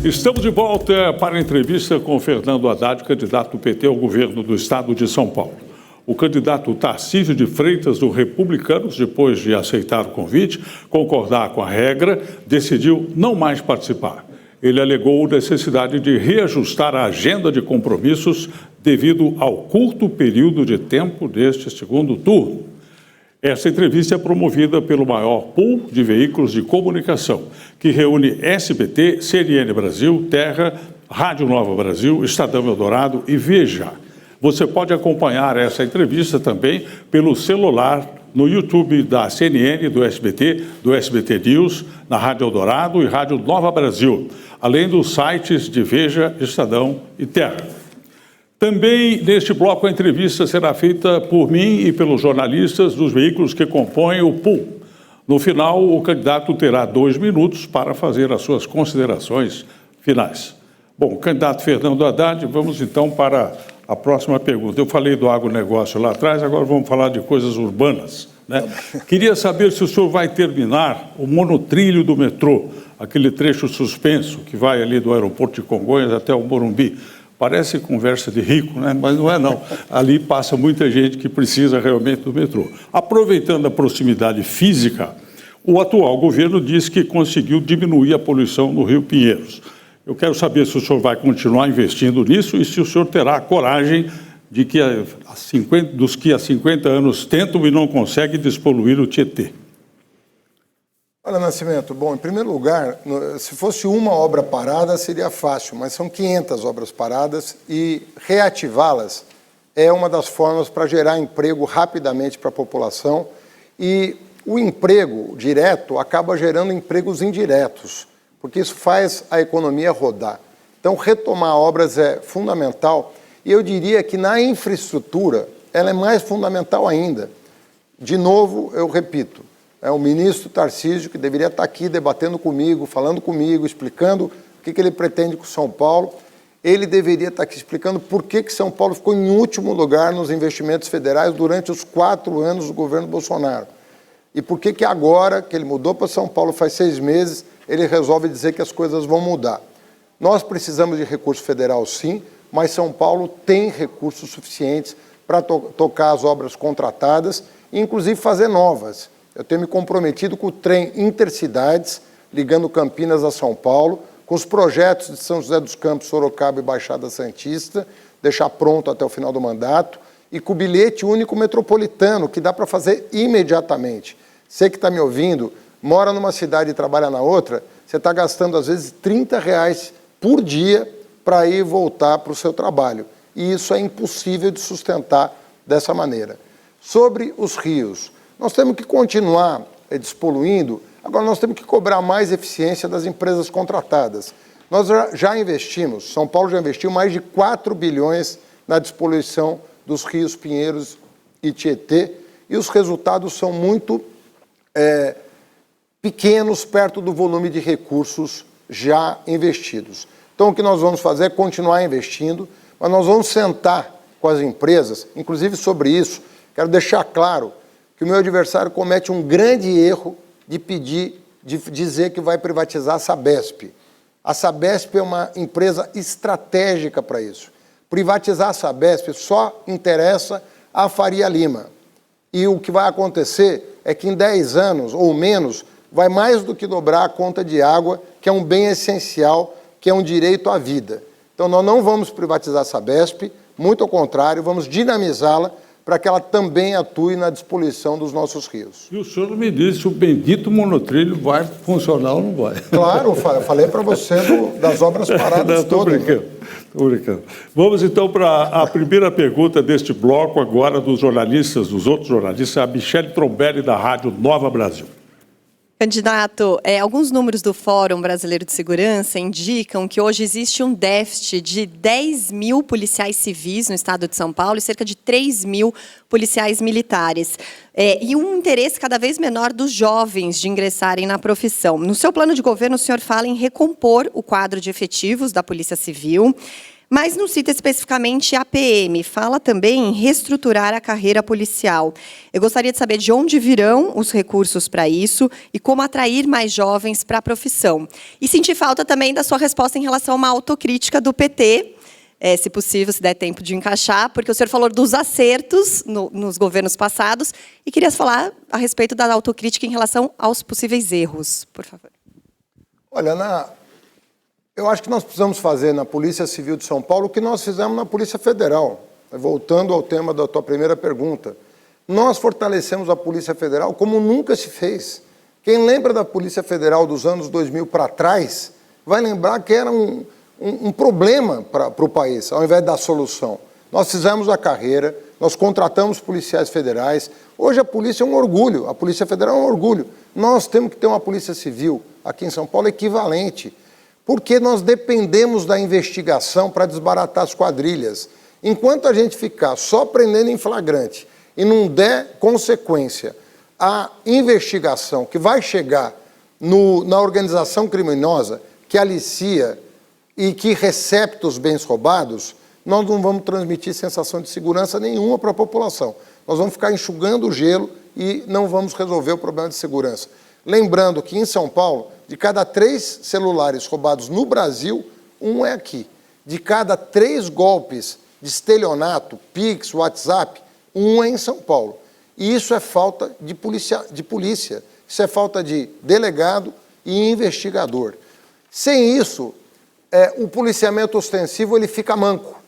Estamos de volta para a entrevista com Fernando Haddad, candidato do PT ao governo do estado de São Paulo. O candidato Tarcísio de Freitas, do Republicanos, depois de aceitar o convite, concordar com a regra, decidiu não mais participar. Ele alegou a necessidade de reajustar a agenda de compromissos devido ao curto período de tempo deste segundo turno. Essa entrevista é promovida pelo maior pool de veículos de comunicação, que reúne SBT, CNN Brasil, Terra, Rádio Nova Brasil, Estadão Eldorado e Veja. Você pode acompanhar essa entrevista também pelo celular, no YouTube da CNN, do SBT News, na Rádio Eldorado e Rádio Nova Brasil, além dos sites de Veja, Estadão e Terra. Também, neste bloco, a entrevista será feita por mim e pelos jornalistas dos veículos que compõem o pool. No final, o candidato terá 2 minutos para fazer as suas considerações finais. Bom, candidato Fernando Haddad, vamos então para a próxima pergunta. Eu falei do agronegócio lá atrás, agora vamos falar de coisas urbanas, né? Queria saber se o senhor vai terminar o monotrilho do metrô, aquele trecho suspenso que vai ali do aeroporto de Congonhas até o Morumbi. Parece conversa de rico, né? Mas não é não. Ali passa muita gente que precisa realmente do metrô. Aproveitando a proximidade física, o atual governo diz que conseguiu diminuir a poluição no Rio Pinheiros. Eu quero saber se o senhor vai continuar investindo nisso e se o senhor terá a coragem de que dos que há 50 anos tentam e não conseguem despoluir o Tietê. Olha, Nascimento, bom, em primeiro lugar, se fosse uma obra parada seria fácil, mas são 500 obras paradas e reativá-las é uma das formas para gerar emprego rapidamente para a população e o emprego direto acaba gerando empregos indiretos, porque isso faz a economia rodar. Então, retomar obras é fundamental e eu diria que na infraestrutura ela é mais fundamental ainda. De novo, eu repito, é o ministro Tarcísio, que deveria estar aqui debatendo comigo, falando comigo, explicando o que ele pretende com São Paulo. Ele deveria estar aqui explicando por que São Paulo ficou em último lugar nos investimentos federais durante os 4 anos do governo Bolsonaro. E por que agora, que ele mudou para São Paulo faz 6 meses, ele resolve dizer que as coisas vão mudar. Nós precisamos de recurso federal, sim, mas São Paulo tem recursos suficientes para tocar as obras contratadas e, inclusive, fazer novas. Eu tenho me comprometido com o trem Intercidades, ligando Campinas a São Paulo, com os projetos de São José dos Campos, Sorocaba e Baixada Santista, deixar pronto até o final do mandato, e com o bilhete único metropolitano, que dá para fazer imediatamente. Você que está me ouvindo, mora numa cidade e trabalha na outra, você está gastando, às vezes, R$30 por dia para ir e voltar para o seu trabalho. E isso é impossível de sustentar dessa maneira. Sobre os rios, nós temos que continuar despoluindo, agora nós temos que cobrar mais eficiência das empresas contratadas. Nós já investimos, São Paulo já investiu mais de 4 bilhões na despoluição dos rios Pinheiros e Tietê, e os resultados são muito pequenos perto do volume de recursos já investidos. Então, o que nós vamos fazer é continuar investindo, mas nós vamos sentar com as empresas, inclusive sobre isso, quero deixar claro que o meu adversário comete um grande erro de dizer que vai privatizar a Sabesp. A Sabesp é uma empresa estratégica para isso. Privatizar a Sabesp só interessa a Faria Lima. E o que vai acontecer é que em 10 anos ou menos vai mais do que dobrar a conta de água, que é um bem essencial, que é um direito à vida. Então nós não vamos privatizar a Sabesp, muito ao contrário, vamos dinamizá-la para que ela também atue na despoluição dos nossos rios. E o senhor me disse se o bendito monotrilho vai funcionar ou não vai. Claro, eu falei para você das obras paradas todas. Estou brincando. Vamos então para a primeira pergunta deste bloco agora dos jornalistas, dos outros jornalistas, a Michele Trombelli, da Rádio Nova Brasil. Candidato, alguns números do Fórum Brasileiro de Segurança indicam que hoje existe um déficit de 10 mil policiais civis no estado de São Paulo e cerca de 3 mil policiais militares. E um interesse cada vez menor dos jovens de ingressarem na profissão. No seu plano de governo, o senhor fala em recompor o quadro de efetivos da Polícia Civil, Mas não cita especificamente a PM, fala também em reestruturar a carreira policial. Eu gostaria de saber de onde virão os recursos para isso e como atrair mais jovens para a profissão. E senti falta também da sua resposta em relação a uma autocrítica do PT, se possível, se der tempo de encaixar, porque o senhor falou dos acertos nos governos passados e queria falar a respeito da autocrítica em relação aos possíveis erros, por favor. Olha, eu acho que nós precisamos fazer na Polícia Civil de São Paulo o que nós fizemos na Polícia Federal. Voltando ao tema da tua primeira pergunta, nós fortalecemos a Polícia Federal como nunca se fez. Quem lembra da Polícia Federal dos anos 2000 para trás, vai lembrar que era um problema para o país, ao invés da solução. Nós fizemos a carreira, nós contratamos policiais federais. Hoje a polícia é um orgulho, a Polícia Federal é um orgulho. Nós temos que ter uma Polícia Civil aqui em São Paulo equivalente, porque nós dependemos da investigação para desbaratar as quadrilhas. Enquanto a gente ficar só prendendo em flagrante e não der consequência à investigação que vai chegar na organização criminosa que alicia e que recepta os bens roubados, nós não vamos transmitir sensação de segurança nenhuma para a população. Nós vamos ficar enxugando o gelo e não vamos resolver o problema de segurança. Lembrando que em São Paulo, de cada 3 celulares roubados no Brasil, um é aqui. De cada 3 golpes de estelionato, Pix, WhatsApp, um é em São Paulo. E isso é falta de polícia, isso é falta de delegado e investigador. Sem isso, o policiamento ostensivo ele fica manco,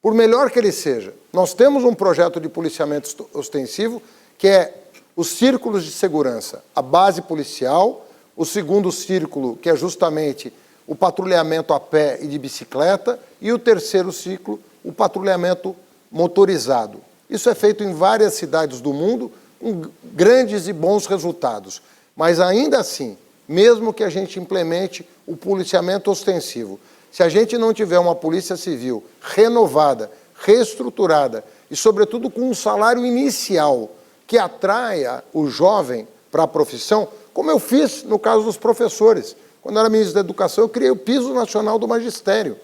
por melhor que ele seja. Nós temos um projeto de policiamento ostensivo que é os círculos de segurança, a base policial, o segundo círculo, que é justamente o patrulhamento a pé e de bicicleta, e o terceiro ciclo, o patrulhamento motorizado. Isso é feito em várias cidades do mundo, com grandes e bons resultados. Mas ainda assim, mesmo que a gente implemente o policiamento ostensivo, se a gente não tiver uma polícia civil renovada, reestruturada e, sobretudo, com um salário inicial que atraia o jovem para a profissão, como eu fiz no caso dos professores. Quando eu era ministro da Educação, eu criei o Piso Nacional do Magistério,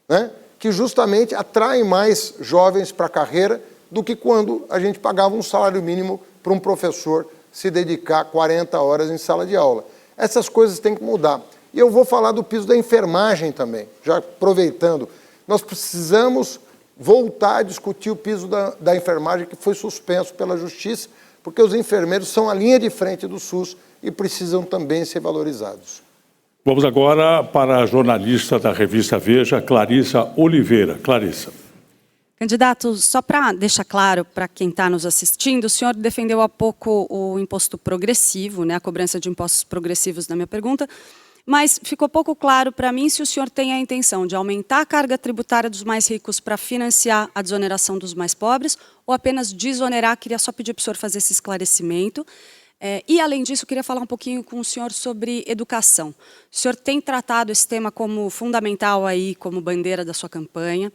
né, que justamente atrai mais jovens para a carreira do que quando a gente pagava um salário mínimo para um professor se dedicar 40 horas em sala de aula. Essas coisas têm que mudar. E eu vou falar do piso da enfermagem também, já aproveitando. Nós precisamos voltar a discutir o piso da enfermagem que foi suspenso pela Justiça, porque os enfermeiros são a linha de frente do SUS e precisam também ser valorizados. Vamos agora para a jornalista da revista Veja, Clarissa Oliveira. Clarissa. Candidato, só para deixar claro para quem está nos assistindo, o senhor defendeu há pouco o imposto progressivo, né, a cobrança de impostos progressivos na minha pergunta, mas ficou pouco claro para mim se o senhor tem a intenção de aumentar a carga tributária dos mais ricos para financiar a desoneração dos mais pobres ou apenas desonerar. Queria só pedir para o senhor fazer esse esclarecimento. E, além disso, eu queria falar um pouquinho com o senhor sobre educação. O senhor tem tratado esse tema como fundamental aí, como bandeira da sua campanha,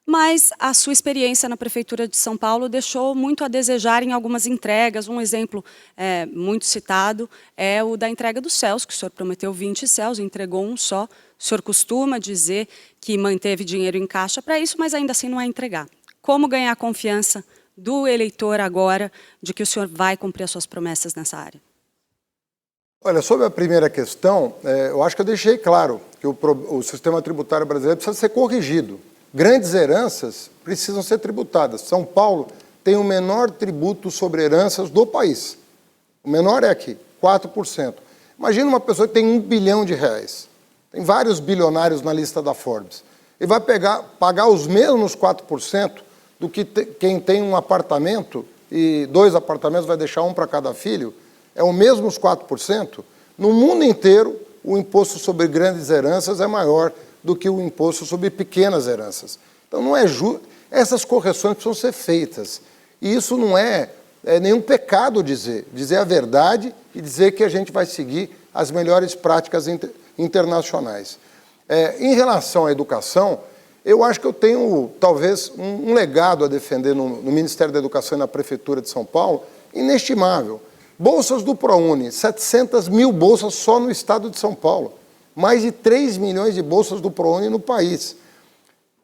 mas a sua experiência na Prefeitura de São Paulo deixou muito a desejar em algumas entregas. Um exemplo muito citado é o da entrega dos céus, que o senhor prometeu 20 céus, entregou um só. O senhor costuma dizer que manteve dinheiro em caixa para isso, mas ainda assim não é entregar. Como ganhar a confiança do eleitor agora de que o senhor vai cumprir as suas promessas nessa área? Olha, sobre a primeira questão, eu acho que eu deixei claro que o sistema tributário brasileiro precisa ser corrigido. Grandes heranças precisam ser tributadas. São Paulo tem o menor tributo sobre heranças do país. O menor é aqui, 4%. Imagina uma pessoa que tem R$1 bilhão. Tem vários bilionários na lista da Forbes. Ele vai pagar os mesmos 4% do que quem tem um apartamento e 2 apartamentos vai deixar um para cada filho. É o mesmo os 4%. No mundo inteiro, o imposto sobre grandes heranças é maior do que o imposto sobre pequenas heranças. Então, não é justo. Essas correções precisam ser feitas. E isso não é nenhum pecado dizer a verdade e dizer que a gente vai seguir as melhores práticas internacionais. Em relação à educação, eu acho que eu tenho, talvez, um legado a defender no Ministério da Educação e na Prefeitura de São Paulo, inestimável. Bolsas do ProUni, 700 mil bolsas só no estado de São Paulo. Mais de 3 milhões de bolsas do ProUni no país.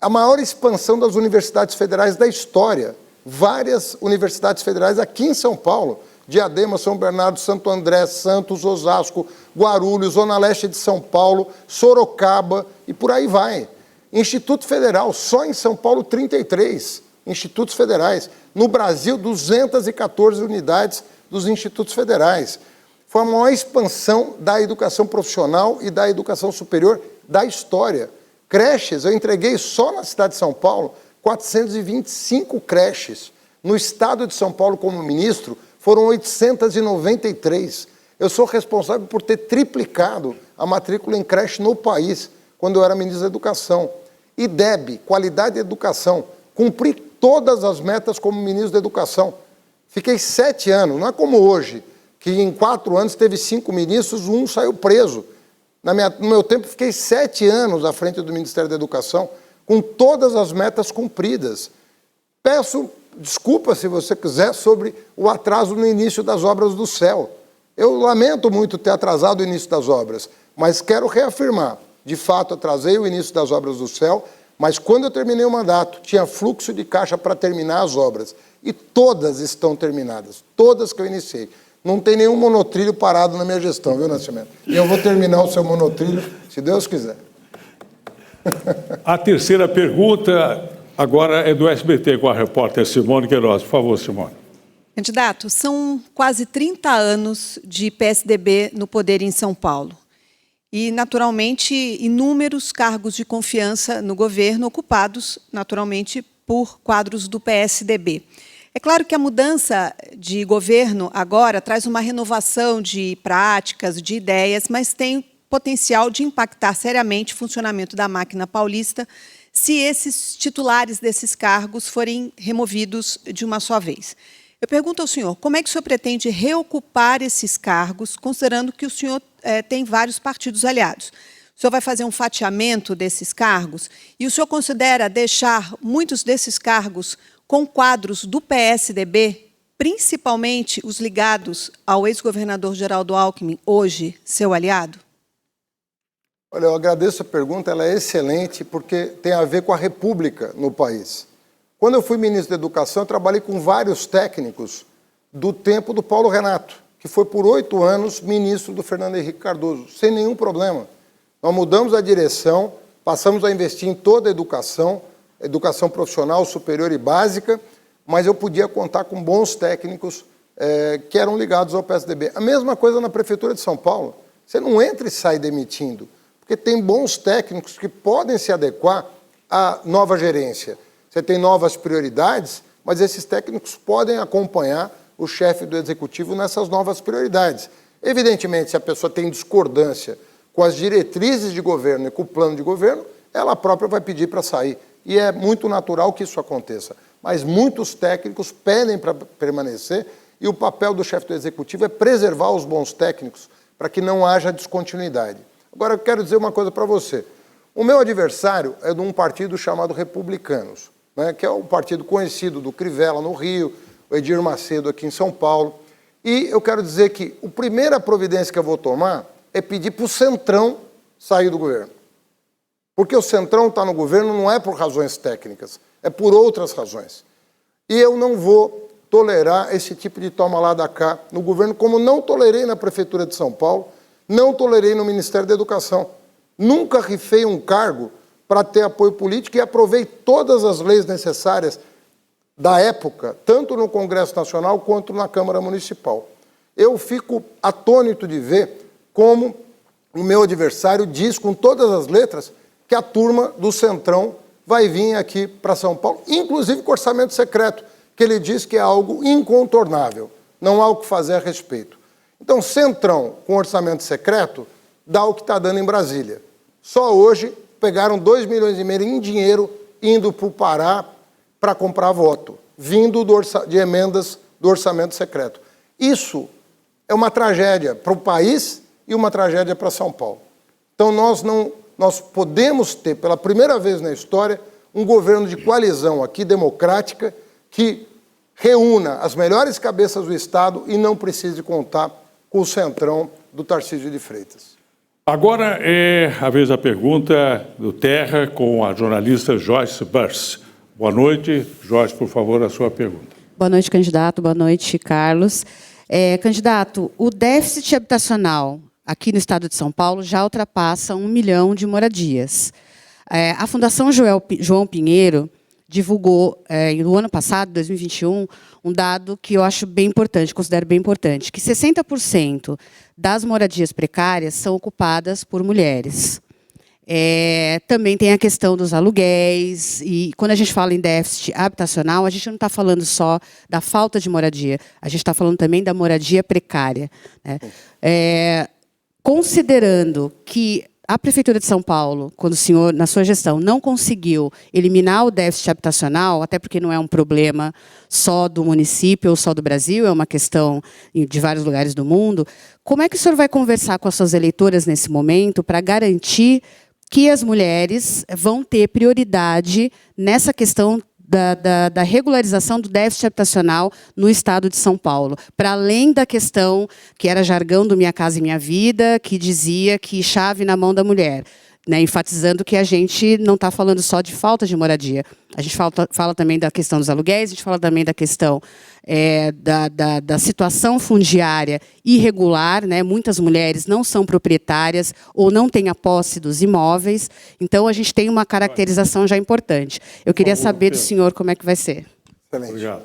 a maior expansão das universidades federais da história. Várias universidades federais aqui em São Paulo, Diadema, São Bernardo, Santo André, Santos, Osasco, Guarulhos, Zona Leste de São Paulo, Sorocaba e por aí vai. Instituto Federal, só em São Paulo 33 institutos federais. No Brasil, 214 unidades dos institutos federais. Foi a maior expansão da educação profissional e da educação superior da história. Creches, eu entreguei só na cidade de São Paulo 425 creches. No estado de São Paulo, como ministro, foram 893. Eu sou responsável por ter triplicado a matrícula em creche no país, quando eu era ministro da Educação. IDEB, qualidade de educação, cumpri todas as metas como ministro da Educação. Fiquei 7 anos, não é como hoje, que em 4 anos teve 5 ministros, um saiu preso. No meu tempo, fiquei 7 anos à frente do Ministério da Educação, com todas as metas cumpridas. Peço desculpa, se você quiser, sobre o atraso no início das obras do CEL. Eu lamento muito ter atrasado o início das obras, mas quero reafirmar, de fato, atrasei o início das obras do CEL, mas quando eu terminei o mandato, tinha fluxo de caixa para terminar as obras. E todas estão terminadas, todas que eu iniciei. Não tem nenhum monotrilho parado na minha gestão, viu, Nascimento? E eu vou terminar o seu monotrilho, se Deus quiser. A terceira pergunta agora é do SBT, com a repórter Simone Queiroz. Por favor, Simone. Candidato, são quase 30 anos de PSDB no poder em São Paulo. E, naturalmente, inúmeros cargos de confiança no governo ocupados, naturalmente, por quadros do PSDB. É claro que a mudança de governo agora traz uma renovação de práticas, de ideias, mas tem potencial de impactar seriamente o funcionamento da máquina paulista se esses titulares desses cargos forem removidos de uma só vez. Eu pergunto ao senhor, como é que o senhor pretende reocupar esses cargos, considerando que o senhor tem vários partidos aliados? O senhor vai fazer um fatiamento desses cargos? E o senhor considera deixar muitos desses cargos com quadros do PSDB, principalmente os ligados ao ex-governador Geraldo Alckmin, hoje seu aliado? Olha, eu agradeço a pergunta, ela é excelente, porque tem a ver com a República no país. Quando eu fui ministro da Educação, eu trabalhei com vários técnicos do tempo do Paulo Renato, que foi por 8 anos ministro do Fernando Henrique Cardoso, sem nenhum problema. Nós mudamos a direção, passamos a investir em toda a educação profissional, superior e básica, mas eu podia contar com bons técnicos que eram ligados ao PSDB. A mesma coisa na Prefeitura de São Paulo. Você não entra e sai demitindo, porque tem bons técnicos que podem se adequar à nova gerência. Você tem novas prioridades, mas esses técnicos podem acompanhar o chefe do Executivo nessas novas prioridades. Evidentemente, se a pessoa tem discordância com as diretrizes de governo e com o plano de governo, ela própria vai pedir para sair. E é muito natural que isso aconteça. Mas muitos técnicos pedem para permanecer e o papel do chefe do Executivo é preservar os bons técnicos para que não haja descontinuidade. Agora, eu quero dizer uma coisa para você. O meu adversário é de um partido chamado Republicanos, né, que é um partido conhecido do Crivella no Rio, o Edir Macedo aqui em São Paulo. E eu quero dizer que a primeira providência que eu vou tomar é pedir para o Centrão sair do governo. Porque o Centrão está no governo não é por razões técnicas, é por outras razões. E eu não vou tolerar esse tipo de toma lá da cá no governo, como não tolerei na Prefeitura de São Paulo, não tolerei no Ministério da Educação. Nunca rifei um cargo para ter apoio político e aprovei todas as leis necessárias da época, tanto no Congresso Nacional quanto na Câmara Municipal. Eu fico atônito de ver como o meu adversário diz com todas as letras que a turma do Centrão vai vir aqui para São Paulo, inclusive com orçamento secreto, que ele diz que é algo incontornável, não há o que fazer a respeito. Então, Centrão com orçamento secreto dá o que está dando em Brasília. Só hoje pegaram 2,5 milhões em dinheiro indo para o Pará para comprar voto, vindo de emendas do orçamento secreto. Isso é uma tragédia para o país e uma tragédia para São Paulo. Então, nós podemos ter, pela primeira vez na história, um governo de coalizão aqui, democrática, que reúna as melhores cabeças do Estado e não precise contar com o Centrão do Tarcísio de Freitas. Agora é a vez da pergunta do Terra com a jornalista Joyce Burse. Boa noite. Joyce, por favor, a sua pergunta. Boa noite, candidato. Boa noite, Carlos. Candidato, o déficit habitacional aqui no estado de São Paulo já ultrapassa 1 milhão de moradias. A Fundação João Pinheiro divulgou, no ano passado, 2021, um dado que eu acho bem importante, considero bem importante, que 60% das moradias precárias são ocupadas por mulheres. Também tem a questão dos aluguéis, e quando a gente fala em déficit habitacional, a gente não está falando só da falta de moradia, a gente está falando também da moradia precária, né? Considerando que a Prefeitura de São Paulo, quando o senhor, na sua gestão, não conseguiu eliminar o déficit habitacional, até porque não é um problema só do município ou só do Brasil, é uma questão de vários lugares do mundo, como é que o senhor vai conversar com as suas eleitoras nesse momento para garantir que as mulheres vão ter prioridade nessa questão da regularização do déficit habitacional no estado de São Paulo, para além da questão que era jargão do Minha Casa e Minha Vida, que dizia que chave na mão da mulher, né, enfatizando que a gente não está falando só de falta de moradia, a gente fala também da questão dos aluguéis, a gente fala também da questão da situação fundiária irregular, né? Muitas mulheres não são proprietárias ou não têm a posse dos imóveis, então a gente tem uma caracterização já importante. Eu queria saber do senhor como é que vai ser. Excelente. Obrigado.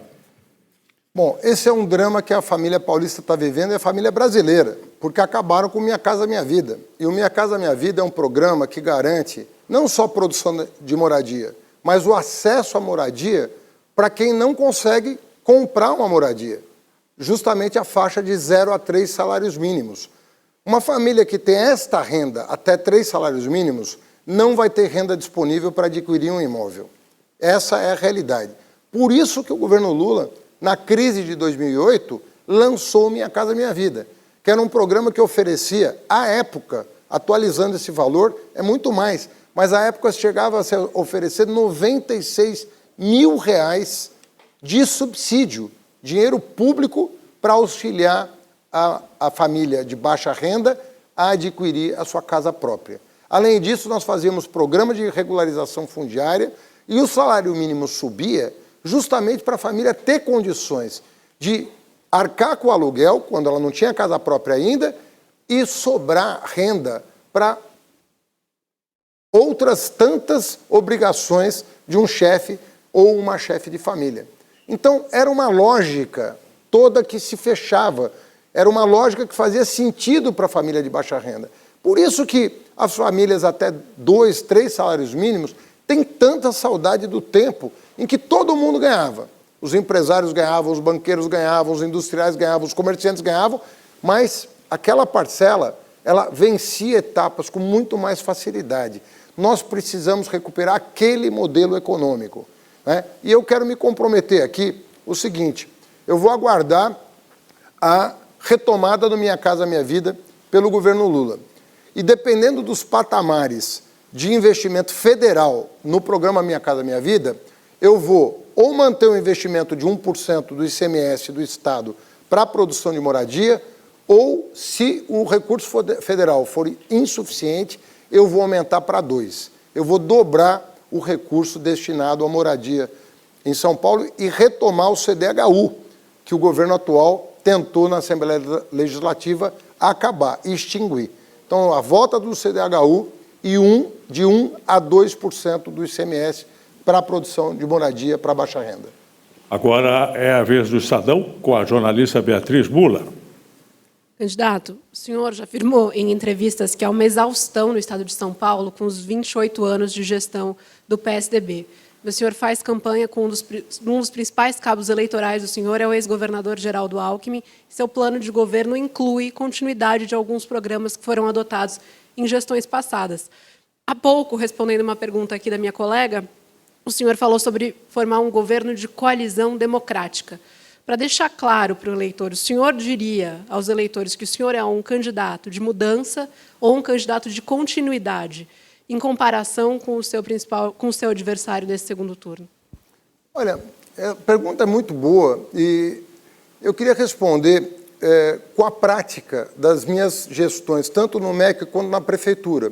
Bom, esse é um drama que a família paulista está vivendo e a família brasileira, porque acabaram com o Minha Casa Minha Vida. E o Minha Casa Minha Vida é um programa que garante não só a produção de moradia, mas o acesso à moradia para quem não consegue comprar uma moradia. Justamente a faixa de 0 a 3 salários mínimos. Uma família que tem esta renda, até 3 salários mínimos, não vai ter renda disponível para adquirir um imóvel. Essa é a realidade. Por isso que o governo Lula, na crise de 2008, lançou Minha Casa Minha Vida, que era um programa que oferecia, à época, atualizando esse valor, é muito mais, mas à época chegava a se oferecer R$96 mil de subsídio, dinheiro público para auxiliar a família de baixa renda a adquirir a sua casa própria. Além disso, nós fazíamos programa de regularização fundiária e o salário mínimo subia justamente para a família ter condições de arcar com o aluguel, quando ela não tinha casa própria ainda, e sobrar renda para outras tantas obrigações de um chefe ou uma chefe de família. Então, era uma lógica toda que se fechava, era uma lógica que fazia sentido para a família de baixa renda. Por isso que as famílias até 2, 3 salários mínimos têm tanta saudade do tempo em que todo mundo ganhava. Os empresários ganhavam, os banqueiros ganhavam, os industriais ganhavam, os comerciantes ganhavam, mas aquela parcela, ela vencia etapas com muito mais facilidade. Nós precisamos recuperar aquele modelo econômico, né? E eu quero me comprometer aqui o seguinte, eu vou aguardar a retomada do Minha Casa Minha Vida pelo governo Lula. E dependendo dos patamares de investimento federal no programa Minha Casa Minha Vida, eu vou ou manter o investimento de 1% do ICMS do Estado para a produção de moradia, ou, se o recurso federal for insuficiente, eu vou aumentar para 2%. Eu vou dobrar o recurso destinado à moradia em São Paulo e retomar o CDHU, que o governo atual tentou na Assembleia Legislativa acabar, extinguir. Então, a volta do CDHU e de 1% a 2% do ICMS para a produção de moradia para baixa renda. Agora é a vez do Estadão, com a jornalista Beatriz Bula. Candidato, o senhor já afirmou em entrevistas que há uma exaustão no estado de São Paulo com os 28 anos de gestão do PSDB. O senhor faz campanha com um dos principais cabos eleitorais do senhor é o ex-governador Geraldo Alckmin. Seu plano de governo inclui continuidade de alguns programas que foram adotados em gestões passadas. Há pouco, respondendo uma pergunta aqui da minha colega, o senhor falou sobre formar um governo de coalizão democrática. Para deixar claro para o eleitor, o senhor diria aos eleitores que o senhor é um candidato de mudança ou um candidato de continuidade, em comparação com o seu adversário nesse segundo turno? Olha, a pergunta é muito boa e eu queria responder com a prática das minhas gestões, tanto no MEC quanto na Prefeitura.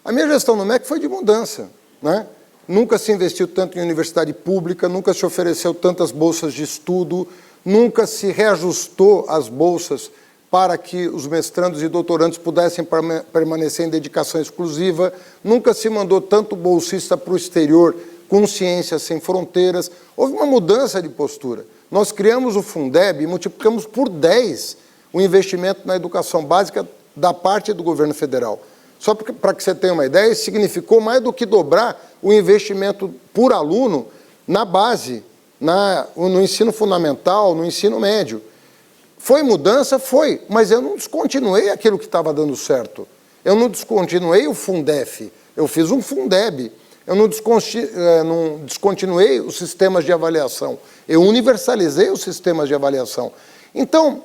A minha gestão no MEC foi de mudança, né? Nunca se investiu tanto em universidade pública, nunca se ofereceu tantas bolsas de estudo, nunca se reajustou as bolsas para que os mestrandos e doutorandos pudessem permanecer em dedicação exclusiva, nunca se mandou tanto bolsista para o exterior com Ciências Sem Fronteiras. Houve uma mudança de postura. Nós criamos o Fundeb e multiplicamos por 10 o investimento na educação básica da parte do governo federal. Só para que você tenha uma ideia, isso significou mais do que dobrar o investimento por aluno na base, no ensino fundamental, no ensino médio. Foi mudança? Foi, mas eu não descontinuei aquilo que estava dando certo. Eu não descontinuei o Fundef, eu fiz um Fundeb. Eu não descontinuei os sistemas de avaliação, eu universalizei os sistemas de avaliação. Então,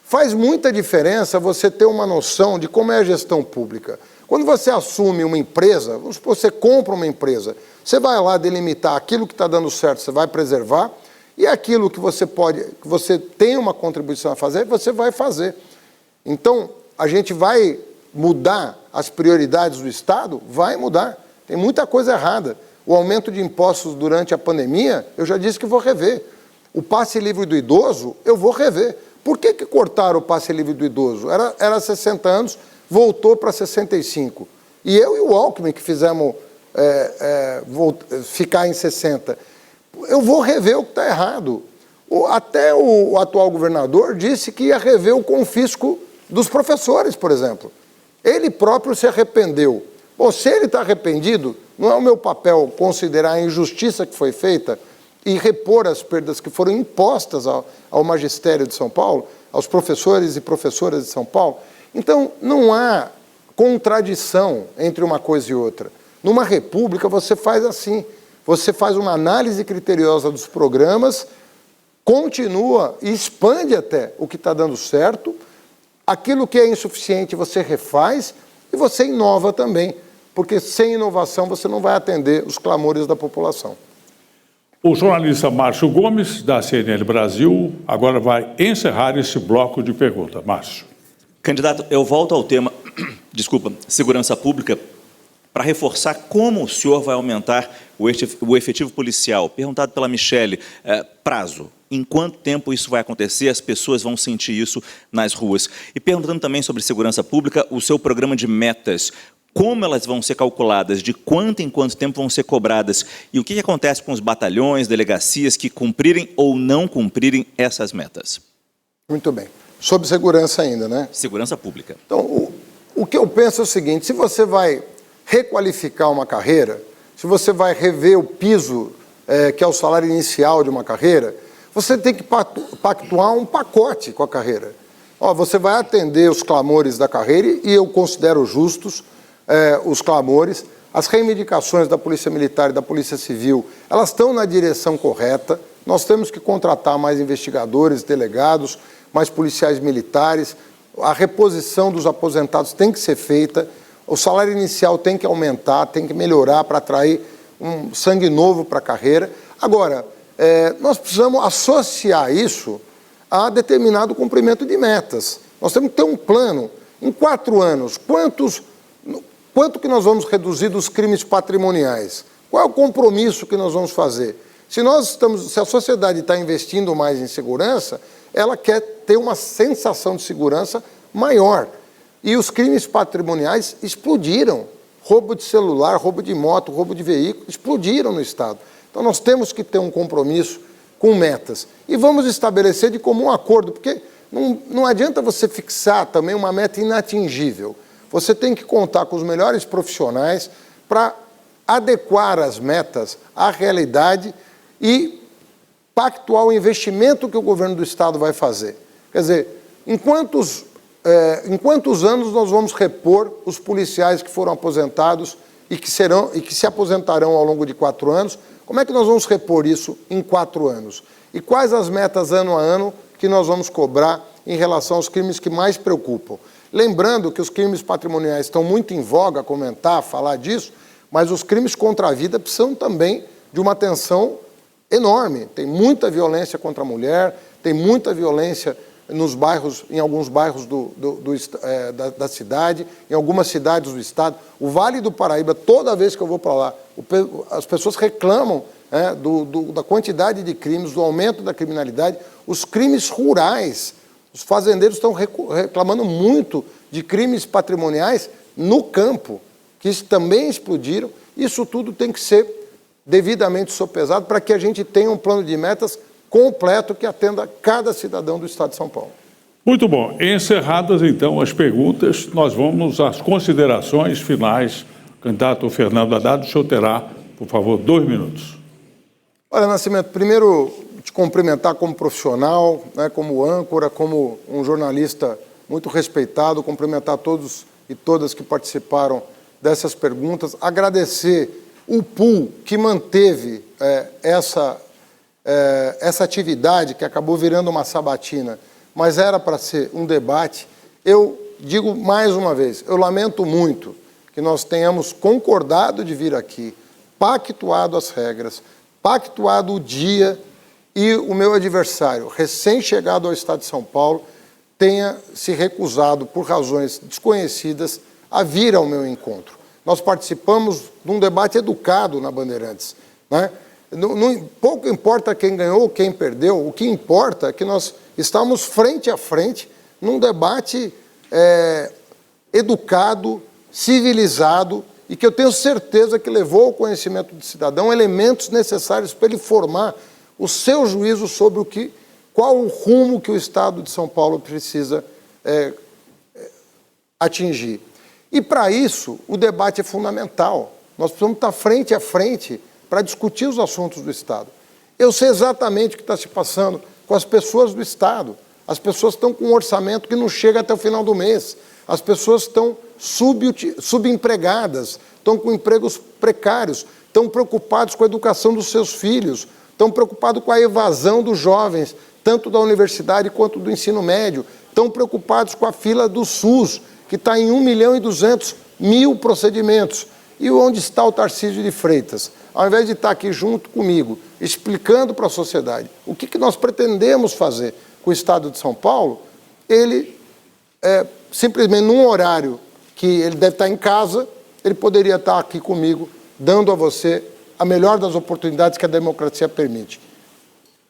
faz muita diferença você ter uma noção de como é a gestão pública. Quando você assume uma empresa, vamos supor, você compra uma empresa, você vai lá delimitar aquilo que está dando certo, você vai preservar, e aquilo que você tem uma contribuição a fazer, você vai fazer. Então, a gente vai mudar as prioridades do Estado? Vai mudar. Tem muita coisa errada. O aumento de impostos durante a pandemia, eu já disse que vou rever. O passe livre do idoso, eu vou rever. Por que cortaram o passe livre do idoso? Era 60 anos, voltou para 65. E eu e o Alckmin que fizemos ficar em 60. Eu vou rever o que está errado. Até o atual governador disse que ia rever o confisco dos professores, por exemplo. Ele próprio se arrependeu. Bom, se ele está arrependido, não é o meu papel considerar a injustiça que foi feita e repor as perdas que foram impostas ao magistério de São Paulo, aos professores e professoras de São Paulo. Então, não há contradição entre uma coisa e outra. Numa república, você faz assim, você faz uma análise criteriosa dos programas, continua e expande até o que está dando certo, aquilo que é insuficiente você refaz e você inova também, porque sem inovação você não vai atender os clamores da população. O jornalista Márcio Gomes, da CNN Brasil, agora vai encerrar esse bloco de perguntas. Márcio. Candidato, eu volto ao tema, segurança pública, para reforçar como o senhor vai aumentar o efetivo policial. Perguntado pela Michele, prazo. Em quanto tempo isso vai acontecer? As pessoas vão sentir isso nas ruas. E perguntando também sobre segurança pública, o seu programa de metas, como elas vão ser calculadas, de quanto em quanto tempo vão ser cobradas e o que acontece com os batalhões, delegacias que cumprirem ou não cumprirem essas metas? Muito bem. Sobre segurança ainda, né? Segurança pública. Então, o que eu penso é o seguinte, se você vai requalificar uma carreira, se você vai rever o piso, que é o salário inicial de uma carreira, você tem que pactuar um pacote com a carreira. Você vai atender os clamores da carreira, e eu considero justos os clamores. As reivindicações da Polícia Militar e da Polícia Civil, elas estão na direção correta. Nós temos que contratar mais investigadores, delegados, mais policiais militares. A reposição dos aposentados tem que ser feita. O salário inicial tem que aumentar, tem que melhorar para atrair um sangue novo para a carreira. Agora, nós precisamos associar isso a determinado cumprimento de metas. Nós temos que ter um plano. Em 4 anos, quanto que nós vamos reduzir dos crimes patrimoniais? Qual é o compromisso que nós vamos fazer? Se a sociedade está investindo mais em segurança, ela quer ter uma sensação de segurança maior. E os crimes patrimoniais explodiram. Roubo de celular, roubo de moto, roubo de veículo, explodiram no Estado. Então, nós temos que ter um compromisso com metas. E vamos estabelecer de comum acordo, porque não adianta você fixar também uma meta inatingível. Você tem que contar com os melhores profissionais para adequar as metas à realidade e pactuar o investimento que o governo do Estado vai fazer. Quer dizer, em quantos anos nós vamos repor os policiais que foram aposentados e que se aposentarão ao longo de 4 anos? Como é que nós vamos repor isso em 4 anos? E quais as metas ano a ano que nós vamos cobrar em relação aos crimes que mais preocupam? Lembrando que os crimes patrimoniais estão muito em voga, comentar, falar disso, mas os crimes contra a vida precisam também de uma atenção enorme. Tem muita violência contra a mulher, tem muita violência nos bairros, em alguns bairros da cidade, em algumas cidades do estado. O Vale do Paraíba, toda vez que eu vou para lá, as pessoas reclamam da quantidade de crimes, do aumento da criminalidade, os crimes rurais. Os fazendeiros estão reclamando muito de crimes patrimoniais no campo, que também explodiram. Isso tudo tem que ser devidamente sopesado para que a gente tenha um plano de metas completo que atenda cada cidadão do Estado de São Paulo. Muito bom. Encerradas, então, as perguntas, nós vamos às considerações finais. Candidato Fernando Haddad, o senhor terá, por favor, 2 minutos. Olha, Nascimento, primeiro te cumprimentar como profissional, como âncora, como um jornalista muito respeitado, cumprimentar todos e todas que participaram dessas perguntas, agradecer o pool que manteve essa atividade, que acabou virando uma sabatina, mas era para ser um debate. Eu digo mais uma vez, eu lamento muito que nós tenhamos concordado de vir aqui, pactuado as regras, pactuado o dia, e o meu adversário, recém-chegado ao Estado de São Paulo, tenha se recusado, por razões desconhecidas, a vir ao meu encontro. Nós participamos de um debate educado na Bandeirantes, né? Pouco importa quem ganhou ou quem perdeu, o que importa é que nós estamos frente a frente num debate educado, civilizado, e que eu tenho certeza que levou ao conhecimento do cidadão elementos necessários para ele formar o seu juízo sobre qual o rumo que o Estado de São Paulo precisa atingir. E, para isso, o debate é fundamental. Nós precisamos estar frente a frente para discutir os assuntos do Estado. Eu sei exatamente o que está se passando com as pessoas do Estado. As pessoas estão com um orçamento que não chega até o final do mês. As pessoas estão subempregadas, estão com empregos precários, estão preocupados com a educação dos seus filhos, estão preocupados com a evasão dos jovens, tanto da universidade quanto do ensino médio, estão preocupados com a fila do SUS, que está em 1.200.000 procedimentos. E onde está o Tarcísio de Freitas? Ao invés de estar aqui junto comigo, explicando para a sociedade o que nós pretendemos fazer com o Estado de São Paulo, ele, simplesmente num horário que ele deve estar em casa, ele poderia estar aqui comigo, dando a você a melhor das oportunidades que a democracia permite.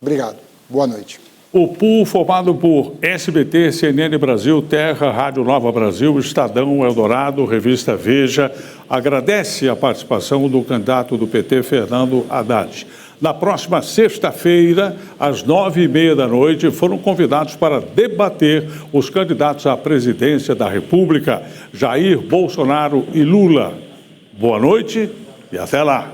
Obrigado. Boa noite. O pool formado por SBT, CNN Brasil, Terra, Rádio Nova Brasil, Estadão, Eldorado, Revista Veja, agradece a participação do candidato do PT, Fernando Haddad. Na próxima sexta-feira, às 9h30 da noite, foram convidados para debater os candidatos à presidência da República, Jair Bolsonaro e Lula. Boa noite e até lá.